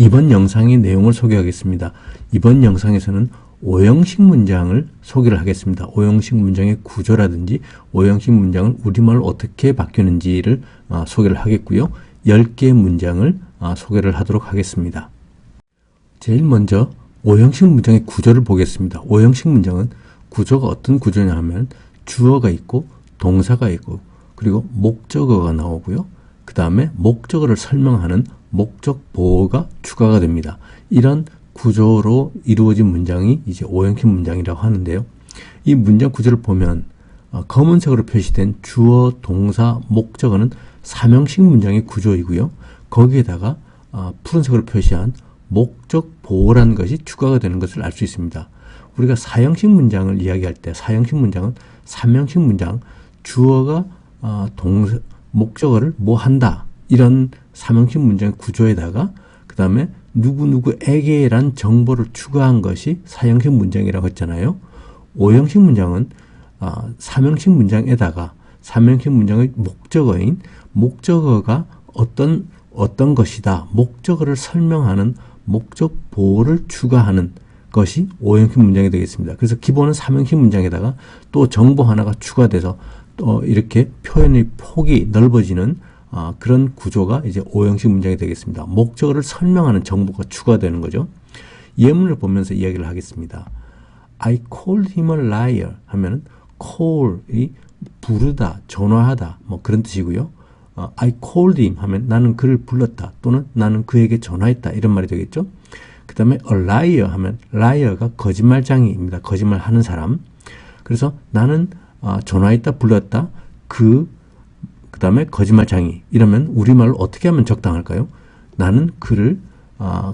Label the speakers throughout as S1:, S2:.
S1: 이번 영상의 내용을 소개하겠습니다. 이번 영상에서는 오형식 문장을 소개를 하겠습니다. 오형식 문장의 구조라든지 오형식 문장을 우리말로 어떻게 바뀌는지를 소개를 하겠고요. 10개의 문장을 소개를 하도록 하겠습니다. 제일 먼저 오형식 문장의 구조를 보겠습니다. 오형식 문장은 구조가 어떤 구조냐 하면 주어가 있고 동사가 있고 그리고 목적어가 나오고요. 그 다음에 목적어를 설명하는 목적 보어가 추가가 됩니다. 이런 구조로 이루어진 문장이 이제 오형식 문장이라고 하는데요. 이 문장 구조를 보면 검은색으로 표시된 주어, 동사, 목적어는 삼형식 문장의 구조이고요. 거기에다가 푸른색으로 표시한 목적 보어라는 것이 추가가 되는 것을 알 수 있습니다. 우리가 사형식 문장을 이야기할 때 사형식 문장은 삼형식 문장, 주어가 동사, 목적어를 뭐 한다 이런 삼형식 문장의 구조에다가 그 다음에 누구누구에게란 정보를 추가한 것이 사형식 문장이라고 했잖아요. 오형식 문장은 삼형식 문장에다가 삼형식 문장의 목적어인 목적어가 어떤 것이다. 목적어를 설명하는 목적 보호를 추가하는 것이 오형식 문장이 되겠습니다. 그래서 기본은 삼형식 문장에다가 또 정보 하나가 추가돼서 또 이렇게 표현의 폭이 넓어지는 그런 구조가 이제 오형식 문장이 되겠습니다. 목적어를 설명하는 정보가 추가되는 거죠. 예문을 보면서 이야기를 하겠습니다. I called him a liar 하면은 call이 부르다, 전화하다 뭐 그런 뜻이고요. I called him 하면 나는 그를 불렀다 또는 나는 그에게 전화했다 이런 말이 되겠죠. 그 다음에 a liar 하면 liar가 거짓말장이입니다. 거짓말하는 사람. 그래서 나는 전화했다, 불렀다, 그 다음에 거짓말장이 이러면 우리말로 어떻게 하면 적당할까요? 나는 그를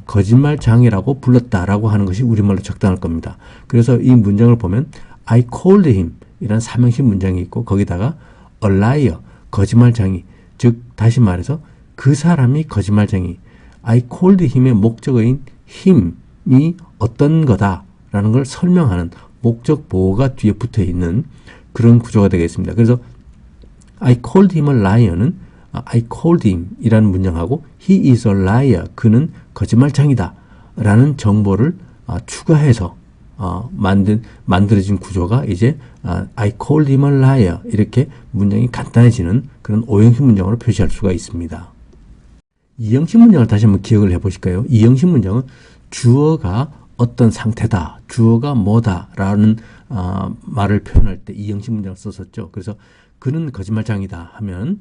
S1: 거짓말장이라고 불렀다라고 하는 것이 우리말로 적당할 겁니다. 그래서 이 문장을 보면 I called him 이란 삼형식 문장이 있고 거기다가 a liar, 거짓말장이 즉 다시 말해서 그 사람이 거짓말장이 I called him의 목적어인 힘이 어떤 거다라는 걸 설명하는 목적 보호가 뒤에 붙어 있는 그런 구조가 되겠습니다. 그래서 I called him a liar는 I called him 이라는 문장하고 he is a liar 그는 거짓말장이다 라는 정보를 추가해서 만들어진 구조가 이제 I called him a liar 이렇게 문장이 간단해지는 그런 오형식 문장으로 표시할 수가 있습니다. 이형식 문장을 다시 한번 기억을 해보실까요? 이형식 문장은 주어가 어떤 상태다, 주어가 뭐다 라는 말을 표현할 때 이형식 문장을 썼었죠. 그래서 그는 거짓말장이다 하면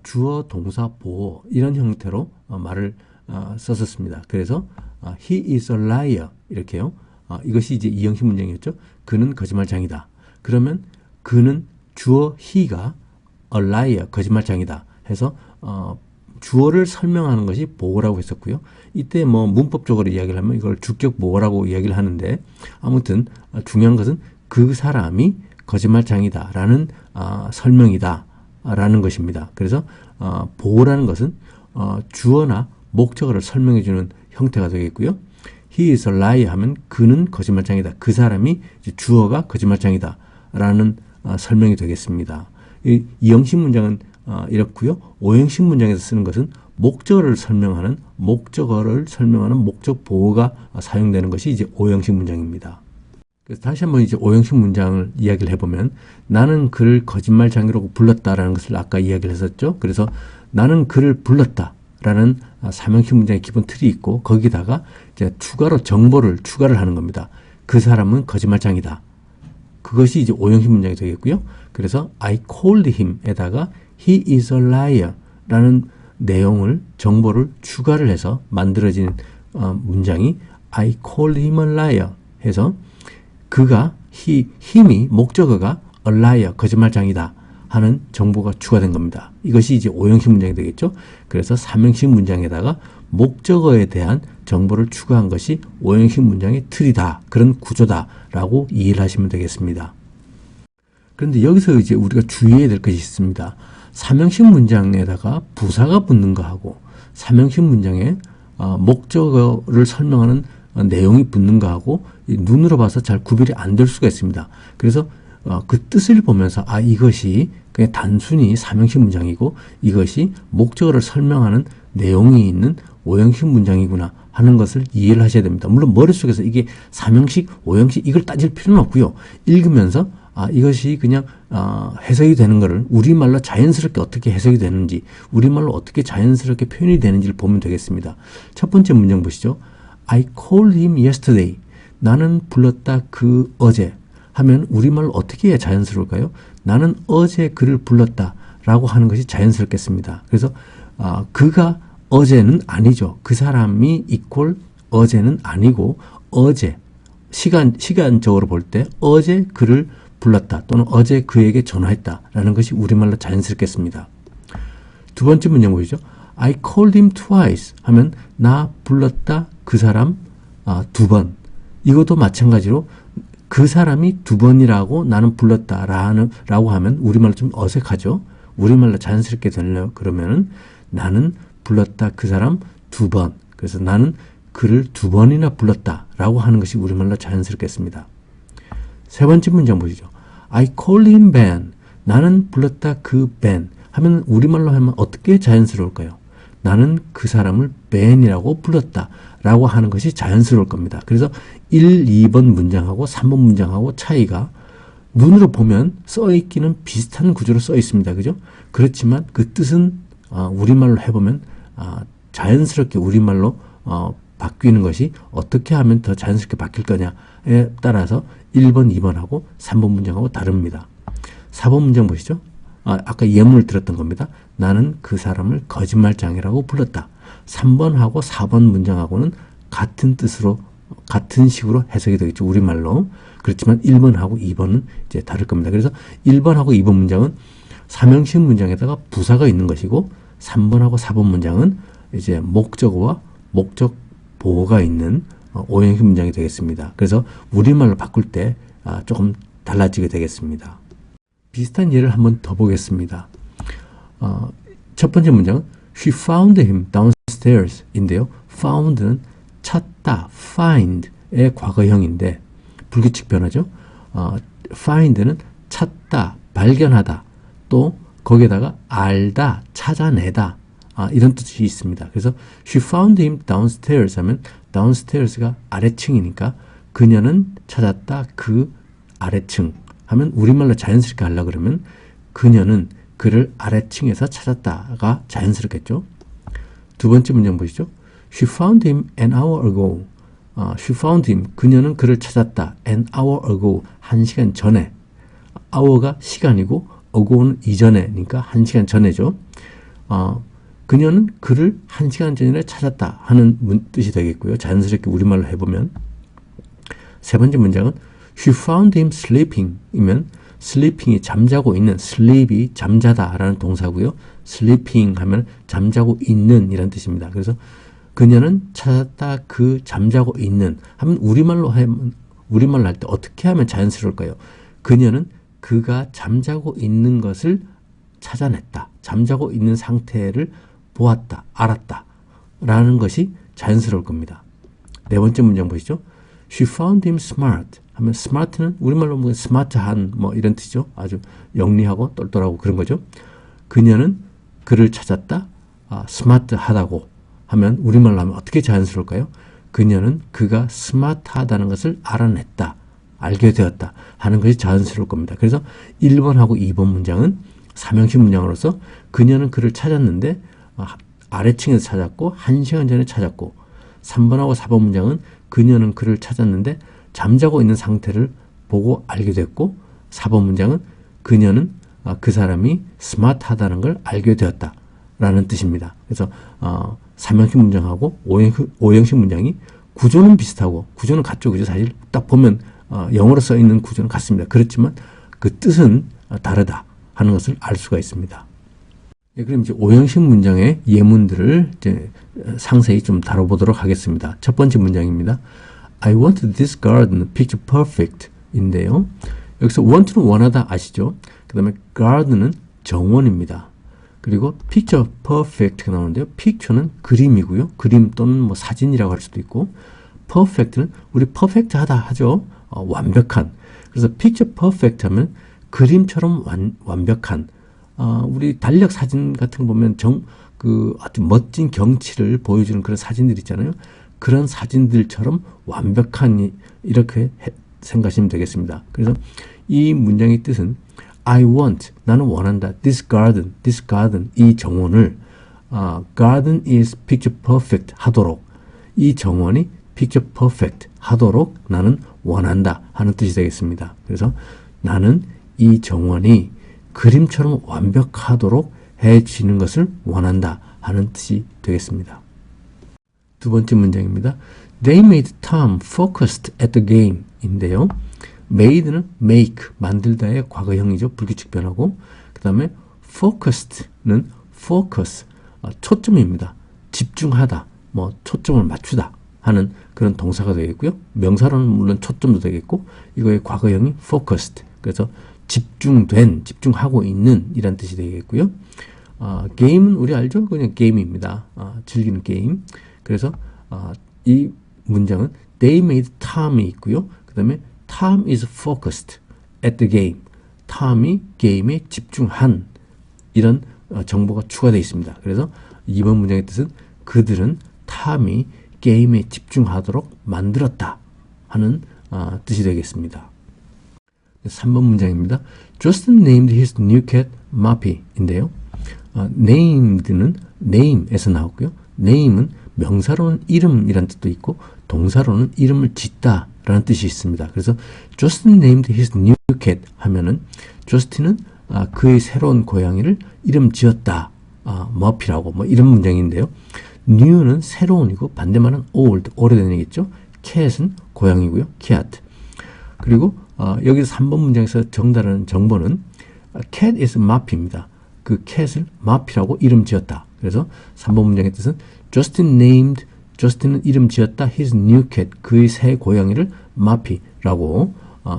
S1: 주어, 동사, 보어 이런 형태로 말을 썼었습니다. 그래서 he is a liar 이렇게요. 이것이 이제 이형식 문장이었죠. 그는 거짓말장이다. 그러면 그는 주어 he가 a liar 거짓말장이다 해서 주어를 설명하는 것이 보어라고 했었고요. 이때 뭐 문법적으로 이야기를 하면 이걸 주격 보어라고 이야기를 하는데 아무튼 중요한 것은 그 사람이 거짓말장이다 라는 설명이다 라는 것입니다. 그래서 보어라는 것은 주어나 목적어를 설명해 주는 형태가 되겠고요. He is a liar 하면 그는 거짓말장이다. 그 사람이 주어가 거짓말장이다 라는 설명이 되겠습니다. 이형식 문장은 이렇고요. 오형식 문장에서 쓰는 것은 목적어를 설명하는 목적 보호가 사용되는 것이 이제 오형식 문장입니다. 그래서 다시 한번 이제 오형식 문장을 이야기를 해보면 나는 그를 거짓말장이라고 불렀다라는 것을 아까 이야기를 했었죠. 그래서 나는 그를 불렀다라는 삼형식 문장의 기본 틀이 있고 거기다가 이제 추가로 정보를 추가를 하는 겁니다. 그 사람은 거짓말장이다. 그것이 이제 오형식 문장이 되겠고요. 그래서 I called him에다가 he is a liar 라는 내용을 정보를 추가를 해서 만들어진 문장이 I called him a liar 해서 그가 힘이 목적어가 a liar 거짓말장이다 하는 정보가 추가된 겁니다. 이것이 이제 오형식 문장이 되겠죠. 그래서 삼형식 문장에다가 목적어에 대한 정보를 추가한 것이 오형식 문장의 틀이다. 그런 구조다라고 이해를 하시면 되겠습니다. 그런데 여기서 이제 우리가 주의해야 될 것이 있습니다. 삼형식 문장에다가 부사가 붙는 거하고 삼형식 문장에 목적어를 설명하는 내용이 붙는 거하고 눈으로 봐서 잘 구별이 안 될 수가 있습니다. 그래서 그 뜻을 보면서 이것이 그냥 단순히 삼형식 문장이고 이것이 목적어를 설명하는 내용이 있는 오형식 문장이구나 하는 것을 이해를 하셔야 됩니다. 물론 머릿속에서 이게 3형식, 5형식 이걸 따질 필요는 없고요. 읽으면서 이것이 그냥 해석이 되는 거를 우리말로 자연스럽게 어떻게 해석이 되는지, 우리말로 어떻게 자연스럽게 표현이 되는지를 보면 되겠습니다. 첫 번째 문장 보시죠. I called him yesterday. 나는 불렀다 그 어제 하면 우리말로 어떻게 해야 자연스러울까요? 나는 어제 그를 불렀다 라고 하는 것이 자연스럽겠습니다. 그래서 그가 어제는 아니죠. 그 사람이 이퀄 어제는 아니고 어제 시간적으로 볼 때 어제 그를 불렀다 또는 어제 그에게 전화했다 라는 것이 우리말로 자연스럽겠습니다. 두 번째 문장 보시죠. I called him twice 하면 나 불렀다 그 사람 두 번. 이것도 마찬가지로 그 사람이 두 번이라고 나는 불렀다 라고 하면 우리말로 좀 어색하죠. 우리말로 자연스럽게 되려고 그러면은 나는 불렀다 그 사람 두 번. 그래서 나는 그를 두 번이나 불렀다 라고 하는 것이 우리말로 자연스럽겠습니다. 세 번째 문장 보시죠. I called him Ben. 나는 불렀다 그 Ben 하면 우리말로 하면 어떻게 자연스러울까요? 나는 그 사람을 Ben이라고 불렀다 라고 하는 것이 자연스러울 겁니다. 그래서 1, 2번 문장하고 3번 문장하고 차이가 눈으로 보면 써있기는 비슷한 구조로 써 있습니다. 그죠? 그렇지만 그 뜻은 우리말로 해보면 자연스럽게 우리말로 바뀌는 것이 어떻게 하면 더 자연스럽게 바뀔 거냐에 따라서 1번, 2번하고 3번 문장하고 다릅니다. 4번 문장 보시죠. 아까 예문을 들었던 겁니다. 나는 그 사람을 거짓말장애라고 불렀다. 3번하고 4번 문장하고는 같은 뜻으로 같은 식으로 해석이 되겠죠. 우리말로. 그렇지만 1번하고 2번은 이제 다를 겁니다. 그래서 1번하고 2번 문장은 삼형식 문장에다가 부사가 있는 것이고 3번하고 4번 문장은 이제 목적어와 목적 보호가 있는 오형식 문장이 되겠습니다. 그래서 우리말로 바꿀 때 조금 달라지게 되겠습니다. 비슷한 예를 한번 더 보겠습니다. 첫 번째 문장은 She found him downstairs 인데요. found는 찾다, find의 과거형인데 불규칙 변화죠. find는 찾다, 발견하다, 또 거기에다가 알다, 찾아내다 이런 뜻이 있습니다. 그래서 She found him downstairs 하면 downstairs가 아래층이니까 그녀는 찾았다 그 아래층 하면 우리말로 자연스럽게 하려고 그러면 그녀는 그를 아래층에서 찾았다가 자연스럽겠죠. 두 번째 문장 보시죠. She found him an hour ago. She found him. 그녀는 그를 찾았다. an hour ago. 1시간 전에. hour가 시간이고 ago는 이전에니까 1시간 전에죠. 그녀는 그를 1시간 전에 찾았다 하는 뜻이 되겠고요. 자연스럽게 우리말로 해보면. 세 번째 문장은 She found him sleeping 이면 sleeping이 잠자고 있는, sleep이 잠자다 라는 동사고요. sleeping 하면 잠자고 있는 이란 뜻입니다. 그래서 그녀는 찾았다 그 잠자고 있는 하면 우리말로 할 때 어떻게 하면 자연스러울까요? 그녀는 그가 잠자고 있는 것을 찾아냈다. 잠자고 있는 상태를 보았다, 알았다 라는 것이 자연스러울 겁니다. 네 번째 문장 보시죠. She found him smart 하면 smart는 우리말로 보면 스마트한 뭐 이런 뜻이죠. 아주 영리하고 똘똘하고 그런 거죠. 그녀는 그를 찾았다. 스마트하다고 하면 우리말로 하면 어떻게 자연스러울까요? 그녀는 그가 스마트하다는 것을 알아냈다. 알게 되었다 하는 것이 자연스러울 겁니다. 그래서 1번하고 2번 문장은 삼형식 문장으로서 그녀는 그를 찾았는데 아래층에서 찾았고 1시간 전에 찾았고 3번하고 4번 문장은 그녀는 그를 찾았는데 잠자고 있는 상태를 보고 알게 됐고 4번 문장은 그녀는 그 사람이 스마트하다는 걸 알게 되었다 라는 뜻입니다. 그래서 3형식 문장하고 5형식 문장이 구조는 비슷하고 구조는 같죠. 그죠? 사실 딱 보면 영어로 써 있는 구조는 같습니다. 그렇지만 그 뜻은 다르다 하는 것을 알 수가 있습니다. 네, 그럼 이제 5형식 문장의 예문들을 이제 상세히 좀 다뤄보도록 하겠습니다. 첫 번째 문장입니다. I want this garden picture perfect 인데요. 여기서 want는 원하다 아시죠? 그 다음에 garden은 정원입니다. 그리고 picture perfect가 나오는데요. picture는 그림이고요. 그림 또는 뭐 사진이라고 할 수도 있고 perfect는 우리 perfect하다 하죠. 완벽한. 그래서 picture perfect 하면 그림처럼 완벽한. 우리 달력 사진 같은 거 보면 그 아주 멋진 경치를 보여주는 그런 사진들 있잖아요. 그런 사진들처럼 완벽한 이렇게 생각하시면 되겠습니다. 그래서 이 문장의 뜻은 I want, 나는 원한다. This garden, 이 정원을 garden is picture perfect 하도록, 이 정원이 picture perfect 하도록 나는 원한다 하는 뜻이 되겠습니다. 그래서 나는 이 정원이 그림처럼 완벽하도록 해지는 것을 원한다 하는 뜻이 되겠습니다. 두 번째 문장입니다. They made Tom focused at the game 인데요. made는 make, 만들다의 과거형이죠. 불규칙 변화고, 그 다음에 focused는 focus, 초점입니다. 집중하다, 뭐 초점을 맞추다 하는 그런 동사가 되겠고요. 명사로는 물론 초점도 되겠고, 이거의 과거형이 focused, 그래서 집중된, 집중하고 있는 이란 뜻이 되겠고요. 게임은 우리 알죠? 그냥 게임입니다. 즐기는 게임. 그래서 이 문장은 They made Tom이 있고요. 그 다음에 Tom is focused at the game. 톰이 게임에 집중한, 이런 정보가 추가되어 있습니다. 그래서 이번 문장의 뜻은 그들은 톰이 게임에 집중하도록 만들었다 하는 뜻이 되겠습니다. 3번 문장입니다. Justin named his new cat Moppy인데요. named는 name에서 나왔고요. name은 명사로는 이름이란 뜻도 있고 동사로는 이름을 짓다 라는 뜻이 있습니다. 그래서 Justin named his new cat 하면은 Justin은 그의 새로운 고양이를 이름 지었다. 머피라고 뭐 이런 문장인데요. new는 새로운이고 반대말은 old, 오래된 얘기겠죠. cat은 고양이고요. cat. 그리고 여기서 3번 문장에서 정답하는 정보는 cat is Moppy입니다. 그 cat을 Moppy라고 이름 지었다. 그래서 3번 문장의 뜻은 Justin은 이름 지었다. his new cat, 그의 새 고양이를 Moppy라고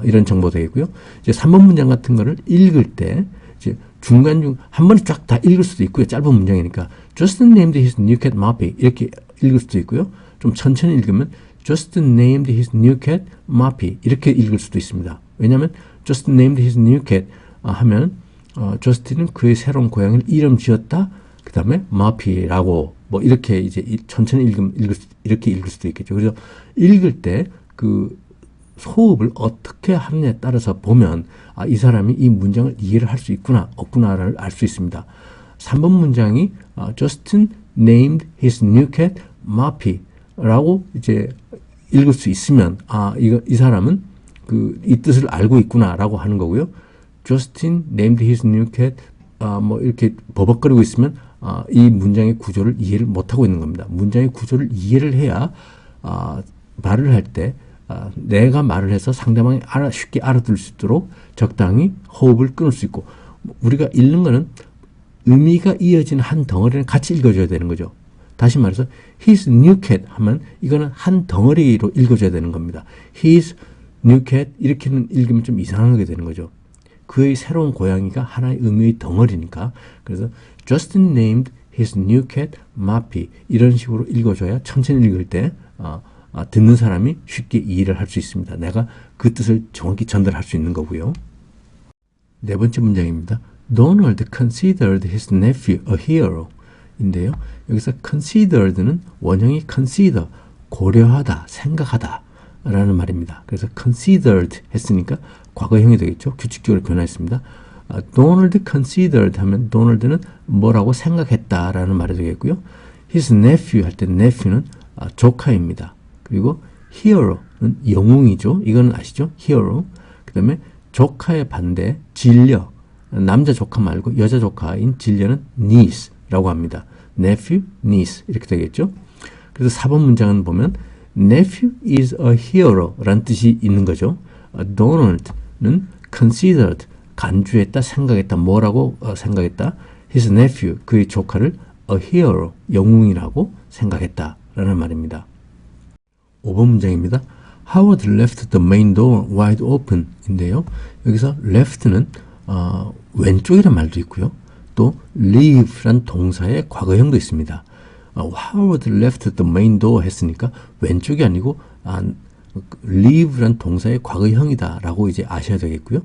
S1: 이런 정보 되겠고요. 이제 3번 문장 같은 거를 읽을 때 이제 중간 한 번에 쫙 다 읽을 수도 있고요. 짧은 문장이니까 Justin named his new cat Moppy 이렇게 읽을 수도 있고요. 좀 천천히 읽으면 Justin named his new cat Moppy 이렇게 읽을 수도 있습니다. 왜냐하면 Justin named his new cat 하면 저스틴은 그의 새로운 고양이를 이름 지었다. 그 다음에 Moppy라고 뭐 이렇게 이제 천천히 이렇게 읽을 수도 있겠죠. 그래서 읽을 때 그 호흡을 어떻게 하느냐에 따라서 보면 이 사람이 이 문장을 이해를 할 수 있구나 없구나를 알 수 있습니다. 3번 문장이 Justin named his new cat Moppy라고 이제 읽을 수 있으면 이 사람은 이 뜻을 알고 있구나라고 하는 거고요. Justin named his new cat 뭐 이렇게 버벅거리고 있으면 이 문장의 구조를 이해를 못하고 있는 겁니다. 문장의 구조를 이해를 해야 말을 할 때 내가 말을 해서 상대방이 쉽게 알아들을 수 있도록 적당히 호흡을 끊을 수 있고, 우리가 읽는 거는 의미가 이어지는 한 덩어리는 같이 읽어줘야 되는 거죠. 다시 말해서 his new cat 하면 이거는 한 덩어리로 읽어줘야 되는 겁니다. his new cat 이렇게는 읽으면 좀 이상하게 되는 거죠. 그의 새로운 고양이가 하나의 의미의 덩어리니까. 그래서 Justin named his new cat Moppy 이런 식으로 읽어줘야 천천히 읽을 때 듣는 사람이 쉽게 이해를 할 수 있습니다. 내가 그 뜻을 정확히 전달할 수 있는 거고요. 네 번째 문장입니다. Donald considered his nephew a hero 인데요. 여기서 considered는 원형이 consider, 고려하다, 생각하다 라는 말입니다. 그래서 considered 했으니까 과거형이 되겠죠. 규칙적으로 변화했습니다. Donald considered 하면 Donald는 뭐라고 생각했다라는 말이 되겠고요. His nephew 할 때 nephew는 조카입니다. 그리고 hero는 영웅이죠. 이거는 아시죠? hero. 그 다음에 조카의 반대 진려, 남자 조카 말고 여자 조카인 진려는 niece라고 합니다. nephew, niece 이렇게 되겠죠. 그래서 4번 문장은 보면 nephew is a hero 라는 뜻이 있는 거죠. Donald는 considered, 간주했다, 생각했다, 뭐라고 생각했다. His nephew, 그의 조카를 a hero, 영웅이라고 생각했다 라는 말입니다. 5번 문장입니다. Howard left the main door wide open 인데요. 여기서 left는 왼쪽이란 말도 있고요. 또 leave란 동사의 과거형도 있습니다. Howard left the main door 했으니까 왼쪽이 아니고 leave란 동사의 과거형이다 라고 이제 아셔야 되겠고요.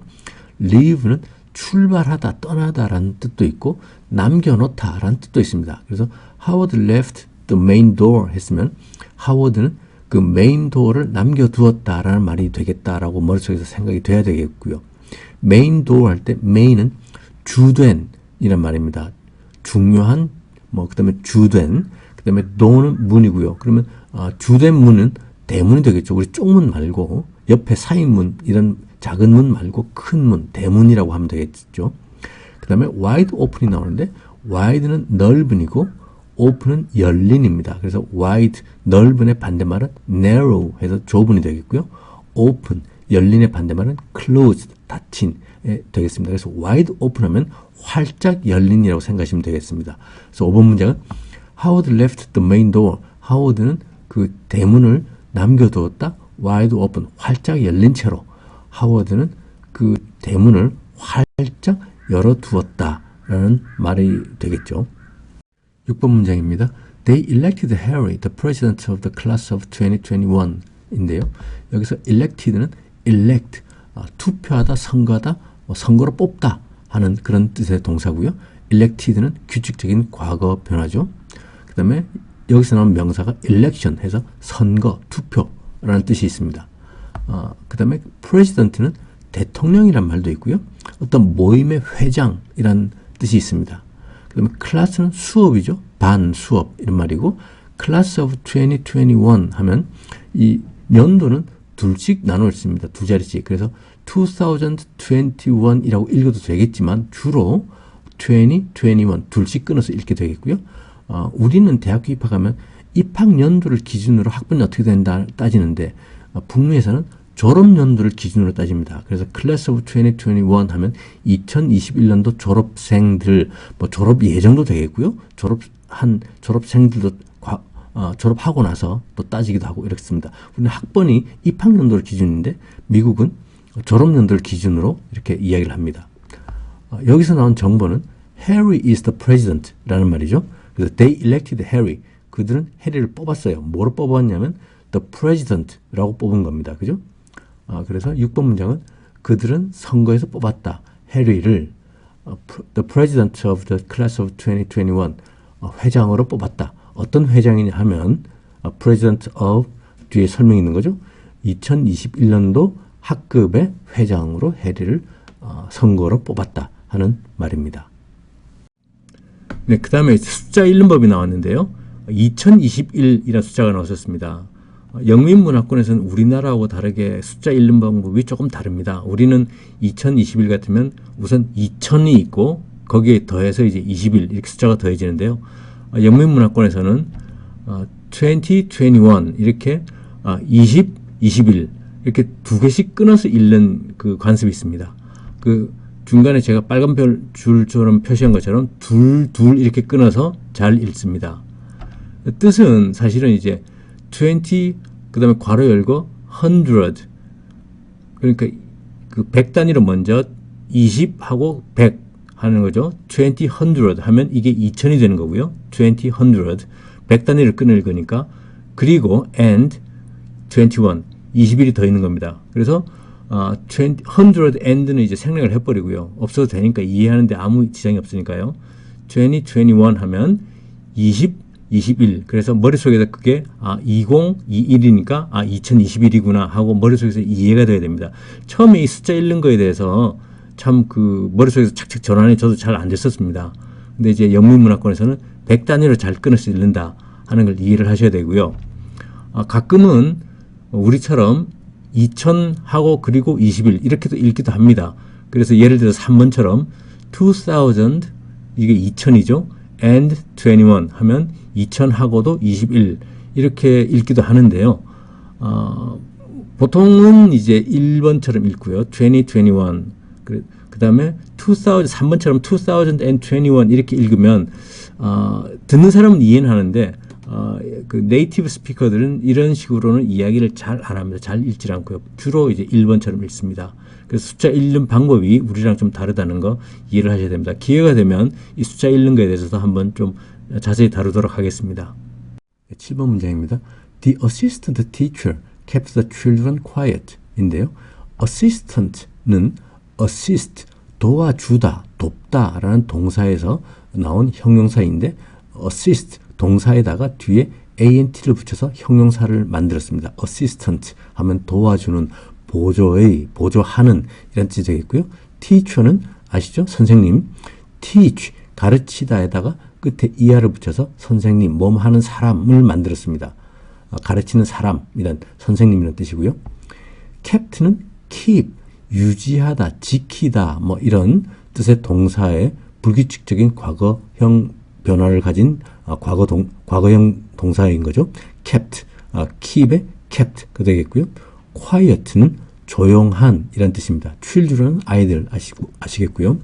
S1: leave는 출발하다, 떠나다라는 뜻도 있고 남겨놓다라는 뜻도 있습니다. 그래서 Howard left the main door 했으면 하워드는 그 메인 도어를 남겨두었다라는 말이 되겠다라고 머릿속에서 생각이 돼야 되겠고요. 메인 도어 할 때 메인은 주된 이란 말입니다. 중요한 그 다음에 주된, 그 다음에 door는 문이고요. 그러면 주된 문은 대문이 되겠죠. 우리 쪽문 말고 옆에 사이문 이런 작은 문 말고 큰 문, 대문이라고 하면 되겠죠. 그 다음에 wide open이 나오는데 wide는 넓은이고 open은 열린입니다. 그래서 wide, 넓은의 반대말은 narrow 해서 좁은이 되겠고요. open, 열린의 반대말은 closed, 닫힌 되겠습니다. 그래서 wide open 하면 활짝 열린이라고 생각하시면 되겠습니다. 그래서 5번 문장은 Howard left the main door. 하워드는 그 대문을 남겨두었다. wide open, 활짝 열린 채로. 하워드는 그 대문을 활짝 열어두었다라는 말이 되겠죠. 6번 문장입니다. They elected Harry the president of the class of 2021 인데요. 여기서 elected는 elect, 투표하다, 선거하다, 선거로 뽑다 하는 그런 뜻의 동사고요. elected는 규칙적인 과거 변화죠. 그 다음에 여기서 나온 명사가 election 해서 선거, 투표라는 뜻이 있습니다. 그 다음에 president는 대통령이란 말도 있고요. 어떤 모임의 회장이란 뜻이 있습니다. 그 다음에 클래스는 수업이죠. 반, 수업 이런 말이고 class of 2021 하면 이 연도는 둘씩 나눠 있습니다. 두 자리씩. 그래서 2021이라고 읽어도 되겠지만 주로 2021 둘씩 끊어서 읽게 되겠고요. 우리는 대학교 입학하면 입학 연도를 기준으로 학번이 어떻게 된다 따지는데 북미에서는 졸업 연도를 기준으로 따집니다. 그래서 Class of 2021 하면 2021년도 졸업생들, 졸업 예정도 되겠고요. 졸업생들도 졸업하고 나서 또 따지기도 하고 이렇습니다. 우리는 학번이 입학 연도를 기준인데 미국은 졸업 연도를 기준으로 이렇게 이야기를 합니다. 여기서 나온 정보는 Harry is the president 라는 말이죠. 그래서 they elected Harry. 그들은 해리를 뽑았어요. 뭐로 뽑았냐면 the president라고 뽑은 겁니다. 그죠? 그래서 6번 문장은 그들은 선거에서 뽑았다. 해리를 the president of the class of 2021 회장으로 뽑았다. 어떤 회장이냐 하면 president of 뒤에 설명이 있는 거죠. 2021년도 학급의 회장으로 해리를 선거로 뽑았다 하는 말입니다. 네, 그 다음에 숫자 읽는 법이 나왔는데요. 2021이라는 숫자가 나왔었습니다. 영민문화권에서는 우리나라하고 다르게 숫자 읽는 방법이 조금 다릅니다. 우리는 2021 같으면 우선 2000이 있고 거기에 더해서 이제 21 이렇게 숫자가 더해지는데요. 영민문화권에서는 2021 이렇게 20, 21 이렇게 두 개씩 끊어서 읽는 그 관습이 있습니다. 그 중간에 제가 빨간 줄처럼 표시한 것처럼 둘 이렇게 끊어서 잘 읽습니다. 뜻은 사실은 이제 20, 그 다음에 괄호 열고 100 그러니까 그 100 단위로 먼저 20하고 100 하는 거죠. 20, 100 하면 이게 2000이 되는 거고요. 20, 100 단위를 끊을 거니까 그리고 and 21 21이 더 있는 겁니다. 그래서 100 and는 이제 생략을 해버리고요. 없어도 되니까 이해하는데 아무 지장이 없으니까요. 20, 21 하면 20, 21. 그래서 머릿속에서 그게 2021이니까 2021이구나 하고 머릿속에서 이해가 돼야 됩니다. 처음에 이 숫자 읽는 거에 대해서 참 그 머릿속에서 착착 전환이 저도 잘 안 됐었습니다. 근데 이제 영문문화권에서는 100 단위로 잘 끊어서 읽는다 하는 걸 이해를 하셔야 되고요. 가끔은 우리처럼 2000하고 그리고 21 이렇게도 읽기도 합니다. 그래서 예를 들어서 3번처럼 2000 이게 2000이죠. and 21 하면 2000하고도 21 이렇게 읽기도 하는데요. 보통은 이제 1번처럼 읽고요. 2021 그 다음에 3번처럼 2021 이렇게 읽으면 듣는 사람은 이해는 하는데 그 네이티브 스피커들은 이런 식으로는 이야기를 잘 안 합니다. 잘 읽지 않고요. 주로 이제 1번처럼 읽습니다. 그래서 숫자 읽는 방법이 우리랑 좀 다르다는 거 이해를 하셔야 됩니다. 기회가 되면 이 숫자 읽는 거에 대해서도 한번 좀 자세히 다루도록 하겠습니다. 7번 문장입니다. The assistant teacher kept the children quiet 인데요. assistant는 assist, 도와주다, 돕다 라는 동사에서 나온 형용사인데 assist 동사에다가 뒤에 ant를 붙여서 형용사를 만들었습니다. assistant 하면 도와주는, 보조의, 보조하는 이런 뜻이 되겠고요. teacher는 아시죠? 선생님. teach 가르치다에다가 끝에 er를 붙여서 선생님, 몸 하는 사람을 만들었습니다. 가르치는 사람이란 선생님이라는 뜻이고요. kept는 keep 유지하다, 지키다 뭐 이런 뜻의 동사의 불규칙적인 과거형 변화를 가진 과거형 동사인 거죠. kept, keep의 kept 그 되겠고요. quiet는 조용한 이란 뜻입니다. children은 아이들 아시겠고요.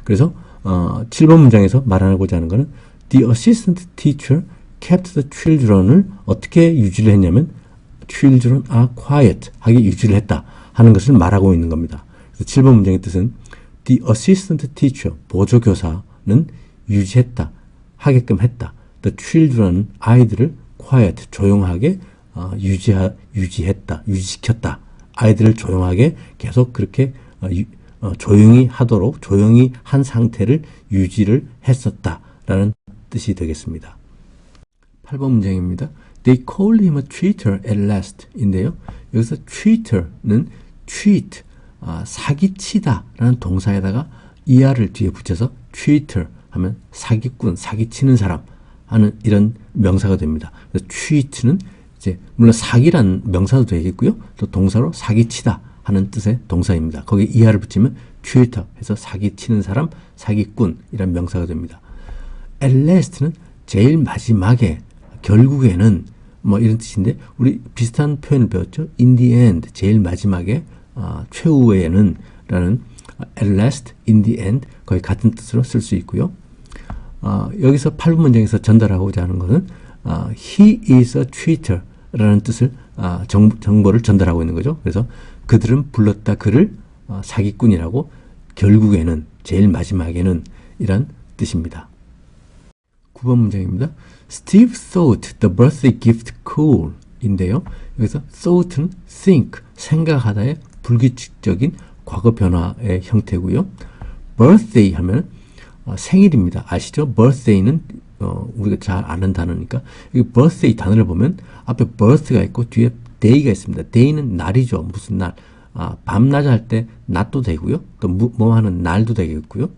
S1: 그래서 7번 문장에서 말하고자 하는 것은 the assistant teacher kept the children을 어떻게 유지를 했냐면 children are quiet 하게 유지를 했다 하는 것을 말하고 있는 겁니다. 그래서 7번 문장의 뜻은 the assistant teacher 보조교사는 유지했다, 하게끔 했다. the children 아이들을 quiet 조용하게 유지했다, 유지시켰다. 아이들을 조용하게 계속 그렇게 조용히 하도록 조용히 한 상태를 유지를 했었다라는 뜻이 되겠습니다. 8번 문장입니다. They called him a cheater at last 인데요. 여기서 cheater는 cheat, 사기치다 라는 동사에다가 er를 뒤에 붙여서 cheater 하면 사기꾼, 사기치는 사람 하는 이런 명사가 됩니다. 그래서 cheat는 이제 물론 사기란 명사도 되겠고요. 또 동사로 사기치다 하는 뜻의 동사입니다. 거기에 er를 붙이면 cheater 해서 사기치는 사람, 사기꾼 이란 명사가 됩니다. at last는 제일 마지막에, 결국에는 뭐 이런 뜻인데 우리 비슷한 표현을 배웠죠. in the end 제일 마지막에, 최후에는 라는 at last, in the end 거의 같은 뜻으로 쓸 수 있고요. 여기서 8번 문장에서 전달하고자 하는 것은 he is a cheater 라는 뜻을 정보를 전달하고 있는 거죠. 그래서 그들은 불렀다 그를 사기꾼이라고, 결국에는 제일 마지막에는 이란 뜻입니다. 9번 문장입니다. Steve thought the birthday gift cool 인데요. 여기서 thought는 think, 생각하다의 불규칙적인 과거 변화의 형태고요. birthday 하면 생일입니다. 아시죠? birthday는 우리가 잘 아는 단어니까 여기 birthday 단어를 보면 앞에 birth가 있고 뒤에 day가 있습니다. day는 날이죠. 무슨 날. 밤낮 할 때 낮도 되고요. 또 뭐 하는 날도 되겠고요.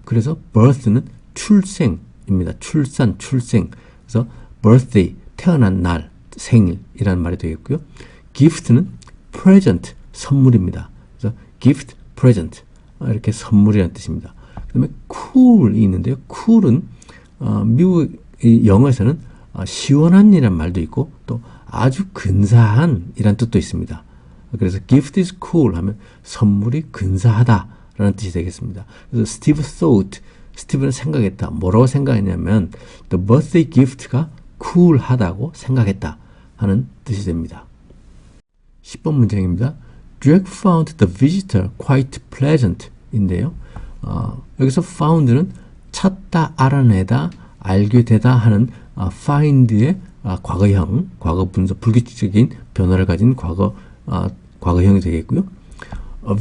S1: 그래서 birth는 출생입니다. 출산, 출생. 그래서 birthday, 태어난 날, 생일이라는 말이 되겠고요. gift는 present, 선물입니다. 그래서 gift, present 이렇게 선물이라는 뜻입니다. 그 다음에 cool이 있는데요. cool은 미국 영어에서는 시원한 이란 말도 있고 또 아주 근사한 이란 뜻도 있습니다. 그래서 gift is cool 하면 선물이 근사하다 라는 뜻이 되겠습니다. 그래서 Steve thought, 스티브는 생각했다. 뭐라고 생각했냐면 the birthday gift가 cool하다고 생각했다 하는 뜻이 됩니다. 10번 문장입니다. Jack found the visitor quite pleasant 인데요. 여기서 found는 찾다, 알아내다, 알게 되다 하는 find의 과거형, 과거 분사, 불규칙적인 변화를 가진 과거형이 되겠고요.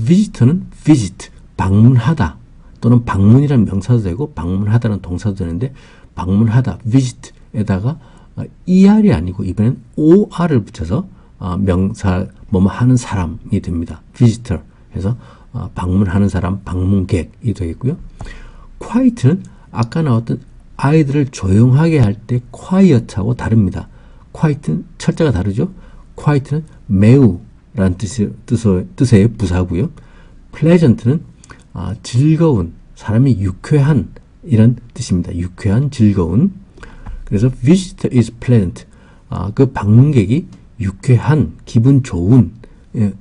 S1: visitor는 visit, 방문하다 또는 방문이라는 명사도 되고 방문하다는 동사도 되는데 방문하다, visit에다가 er이 아니고 이번엔 or을 붙여서 명사, 뭐뭐 하는 사람이 됩니다. visitor 해서 방문하는 사람, 방문객이 되겠고요. quiet는 아까 나왔던 아이들을 조용하게 할 때 quiet하고 다릅니다. quiet는 철자가 다르죠. quiet는 매우 라는 뜻의 부사고요. pleasant는 즐거운, 사람이 유쾌한 이런 뜻입니다. 유쾌한, 즐거운. 그래서 visitor is pleasant. 그 방문객이 유쾌한, 기분 좋은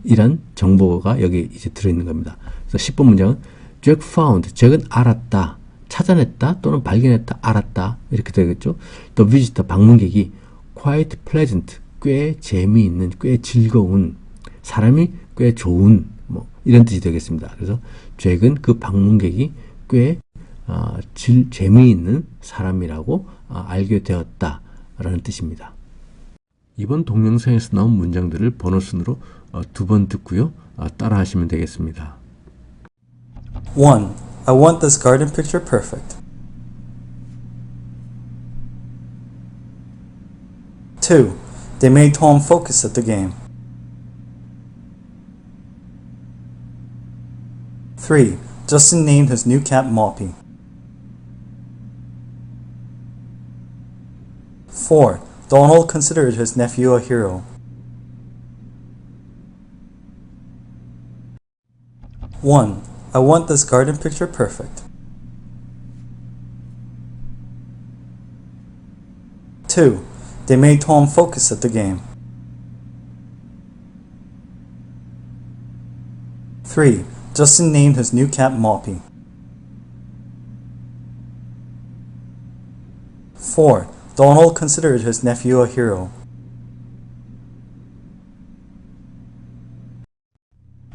S1: 이란 정보가 여기 이제 들어있는 겁니다. 그래서 10번 문장은 Jack found, 잭은 알았다, 찾아냈다 또는 발견했다, 알았다 이렇게 되겠죠. The visitor, 방문객이 quite pleasant, 꽤 재미있는, 꽤 즐거운, 사람이 꽤 좋은 뭐 이런 뜻이 되겠습니다. 그래서 잭은 그 방문객이 꽤 재미있는 사람이라고 알게 되었다라는 뜻입니다. 이번 동영상에서 나온 문장들을 번호순으로 2번 듣고요. 따라 하시면 되겠습니다.
S2: 1. I want this garden picture perfect. 2. They made Tom focus at the game. 3. Justin named his new cat Moppy. 4. Donald considered his nephew a hero. 1. I want this garden picture perfect. 2. They made Tom focus at the game. 3. Justin named his new cat Moppy. 4. Donald considered his nephew a hero.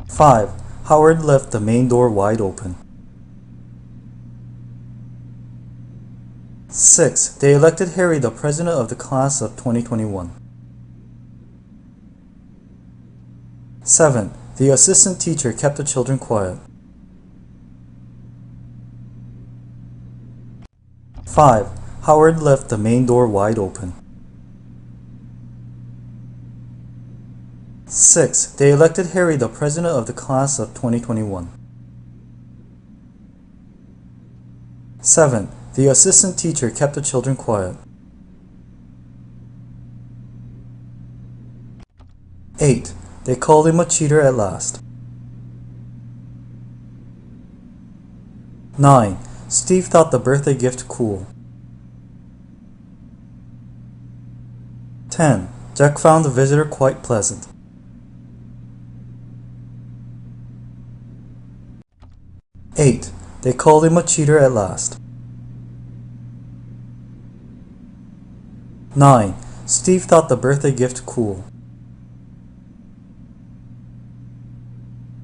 S2: 5. Howard left the main door wide open. 6. They elected Harry the president of the class of 2021. 7. The assistant teacher kept the children quiet. 5. Howard left the main door wide open. 6. They elected Harry the president of the class of 2021. 7. The assistant teacher kept the children quiet. 8. They called him a cheater at last. 9. Steve thought the birthday gift cool. 10. Jack found the visitor quite pleasant. 8. They called him a cheater at last. 9. Steve thought the birthday gift cool.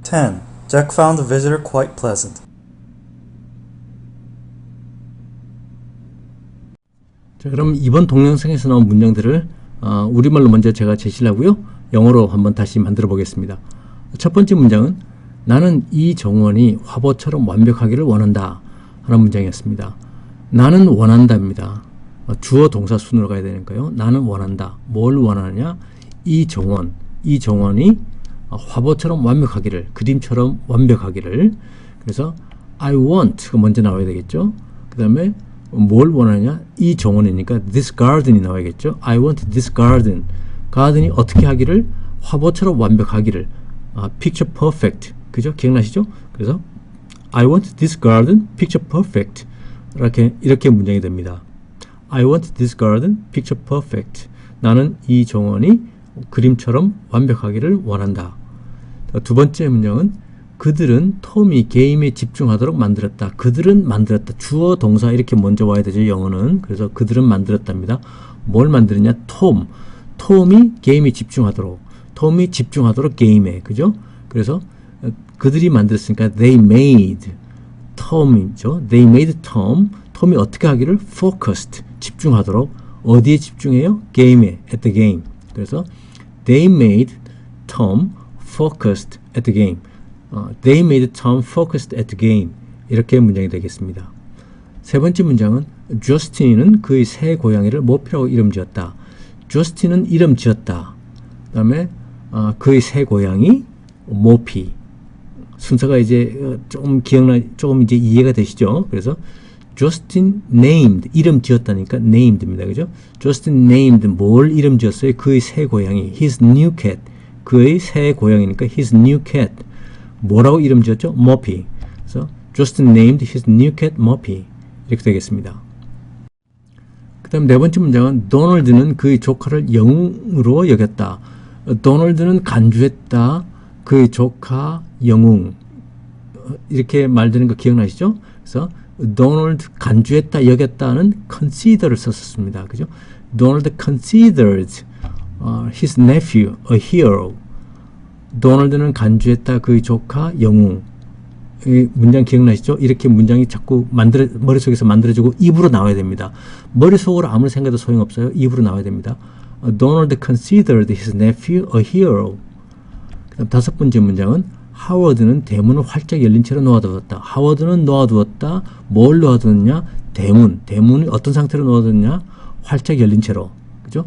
S2: 10. Jack found the visitor quite pleasant.
S1: 자, 그럼 이번 동영상에서 나온 문장들을 우리말로 먼저 제가 제시를 하고요. 영어로 한번 다시 만들어 보겠습니다. 첫 번째 문장은 나는 이 정원이 화보처럼 완벽하기를 원한다 하는 문장이었습니다. 나는 원한다입니다. 주어 동사 순으로 가야 되니까요. 나는 원한다. 뭘 원하느냐? 이 정원이 화보처럼 완벽하기를, 그림처럼 완벽하기를. 그래서 I want가 먼저 나와야 되겠죠. 그 다음에 뭘 원하냐? 이 정원이니까 this garden이 나와야겠죠. I want this garden. 가든이 어떻게 하기를? 화보처럼 완벽하기를. picture perfect. 그죠? 기억나시죠? 그래서 I want this garden picture perfect. 이렇게 문장이 됩니다. I want this garden picture perfect. 나는 이 정원이 그림처럼 완벽하기를 원한다. 두 번째 문장은 그들은 톰이 게임에 집중하도록 만들었다. 그들은 만들었다. 주어 동사 이렇게 먼저 와야 되죠. 영어는. 그래서 그들은 만들었답니다. 뭘 만드느냐? 톰이 게임에 집중하도록. 톰이 집중하도록 게임에. 그죠? 그래서 그들이 만들었으니까 they made Tom이죠. They made Tom. 톰이 어떻게 하기를 focused. 집중하도록. 어디에 집중해요? 게임에. at the game. 그래서 they made Tom focused at the game. They made Tom focused at the game. 이렇게 문장이 되겠습니다. 세 번째 문장은 Justin은 그의 새 고양이를 모피라고 이름 지었다. Justin은 이름 지었다. 그 다음에 그의 새 고양이 모피. 순서가 이제 조금 이제 이해가 되시죠? 그래서 Justin named, 이름 지었다니까 named입니다. 그죠? Justin named, 뭘 이름 지었어요? 그의 새 고양이, his new cat. 그의 새 고양이니까 his new cat. 뭐라고 이름 지었죠? Moppy. 그래서 Justin named his new cat Moppy. 이렇게 되겠습니다. 그 다음 네 번째 문장은 도널드는 그의 조카를 영웅으로 여겼다. 도널드는 간주했다. 그의 조카 영웅. 이렇게 말되는 거 기억나시죠? 그래서 도널드 간주했다, 여겼다는 consider를 썼습니다. 그죠? Donald considered his nephew a hero. 도널드는 간주했다, 그의 조카 영웅. 이 문장 기억나시죠? 이렇게 문장이 자꾸 머릿속에서 만들어지고 입으로 나와야 됩니다. 머릿속으로 아무리 생각해도 소용없어요. 입으로 나와야 됩니다. Donald considered his nephew a hero. 그다음 다섯 번째 문장은 하워드는 대문을 활짝 열린 채로 놓아두었다. 하워드는 놓아두었다. 뭘 놓아두었냐? 대문이 어떤 상태로 놓아두었냐? 활짝 열린 채로. 그죠?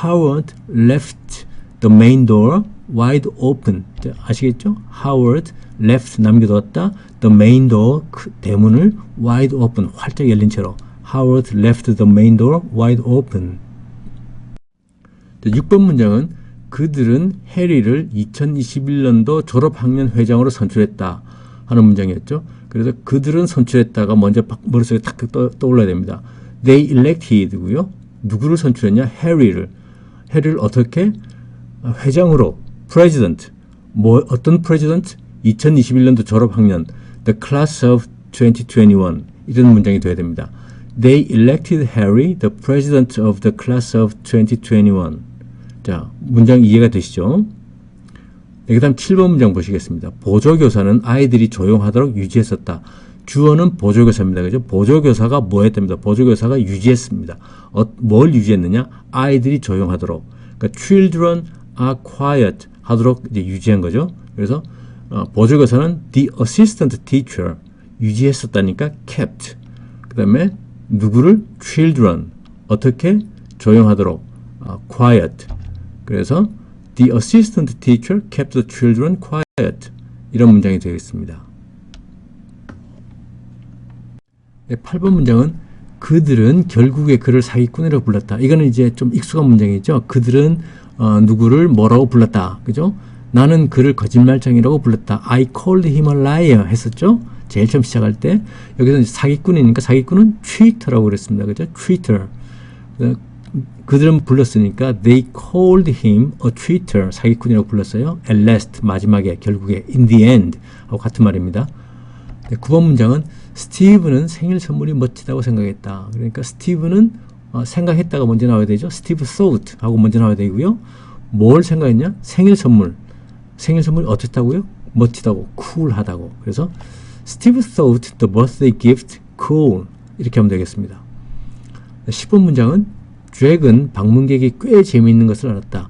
S1: Howard left the main door wide open. 아시겠죠? Howard left 남겨두었다. The main door 대문을 wide open 활짝 열린 채로. Howard left the main door wide open. 6번 문장은 그들은 해리를 2021년도 졸업학년 회장으로 선출했다 하는 문장이었죠. 그래서 그들은 선출했다가 먼저 머릿속에 탁 떠올라야 됩니다. They elected고요. 누구를 선출했냐? 해리를 어떻게? 회장으로 president. 어떤 president? 2021년도 졸업학년 the class of 2021 이런 문장이 돼야 됩니다. They elected Harry the president of the class of 2021. 자, 문장 이해가 되시죠? 네, 그 다음 7번 문장 보시겠습니다. 보조교사는 아이들이 조용하도록 유지했었다. 주어는 보조교사입니다. 그죠? 보조교사가 뭐 했답니다. 보조교사가 유지했습니다. 뭘 유지했느냐? 아이들이 조용하도록. 그러니까 children are quiet 하도록 이제 유지한 거죠. 그래서 보조교사는 the assistant teacher 유지했었다니까 kept. 그 다음에 누구를? children. 어떻게? 조용하도록. quiet. 그래서 the assistant teacher kept the children quiet. 이런 문장이 되겠습니다. 네, 8번 문장은 그들은 결국에 그를 사기꾼이라고 불렀다. 이거는 이제 좀 익숙한 문장이죠. 그들은 누구를 뭐라고 불렀다. 그죠? 나는 그를 거짓말쟁이라고 불렀다. I called him a liar 했었죠. 제일 처음 시작할 때 여기서 사기꾼이니까 사기꾼은 cheater라고 그랬습니다. 그죠? cheater. 그들은 불렀으니까 they called him a cheater. 사기꾼이라고 불렀어요. At last 마지막에 결국에 in the end 하고 같은 말입니다. 네, 9번 문장은 스티브는 생일 선물이 멋지다고 생각했다. 그러니까 스티브는 생각했다가 먼저 나와야 되죠. 스티브 thought 하고 먼저 나와야 되고요. 뭘 생각했냐? 생일 선물이 어떻다고요? 멋지다고, cool하다고. 그래서 Steve thought the birthday gift cool. 이렇게 하면 되겠습니다. 10번 문장은 잭은 방문객이 꽤 재미있는 것을 알았다.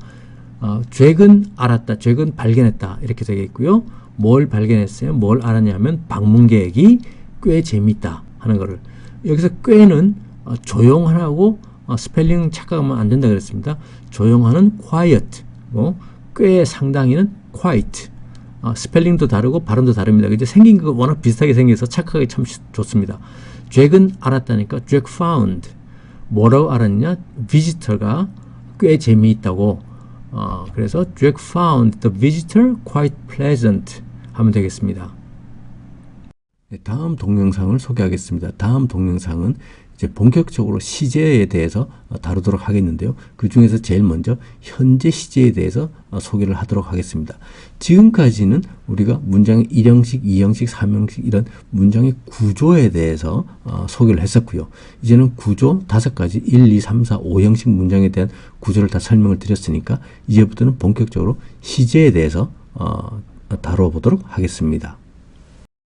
S1: 잭은 알았다. 잭은 발견했다. 이렇게 되겠고요. 뭘 발견했어요? 뭘 알았냐면 방문객이 꽤 재미있다 하는 거를. 여기서 꽤는 조용하고 스펠링 착각하면 안 된다 그랬습니다. 조용하는 quiet, 꽤 상당히는 quite. 스펠링도 다르고 발음도 다릅니다. 이제 생긴 거 워낙 비슷하게 생겨서 착각하기 참 좋습니다. 잭은 알았다니까 잭 found. 뭐라고 알았냐? visitor가 꽤 재미있다고. 그래서 잭 found the visitor quite pleasant 하면 되겠습니다. 네, 다음 동영상을 소개하겠습니다. 다음 동영상은 이제 본격적으로 시제에 대해서 다루도록 하겠는데요. 그 중에서 제일 먼저 현재 시제에 대해서 소개를 하도록 하겠습니다. 지금까지는 우리가 문장의 1형식, 2형식, 3형식 이런 문장의 구조에 대해서 소개를 했었고요. 이제는 구조 5가지 1, 2, 3, 4, 5형식 문장에 대한 구조를 다 설명을 드렸으니까 이제부터는 본격적으로 시제에 대해서 다뤄보도록 하겠습니다.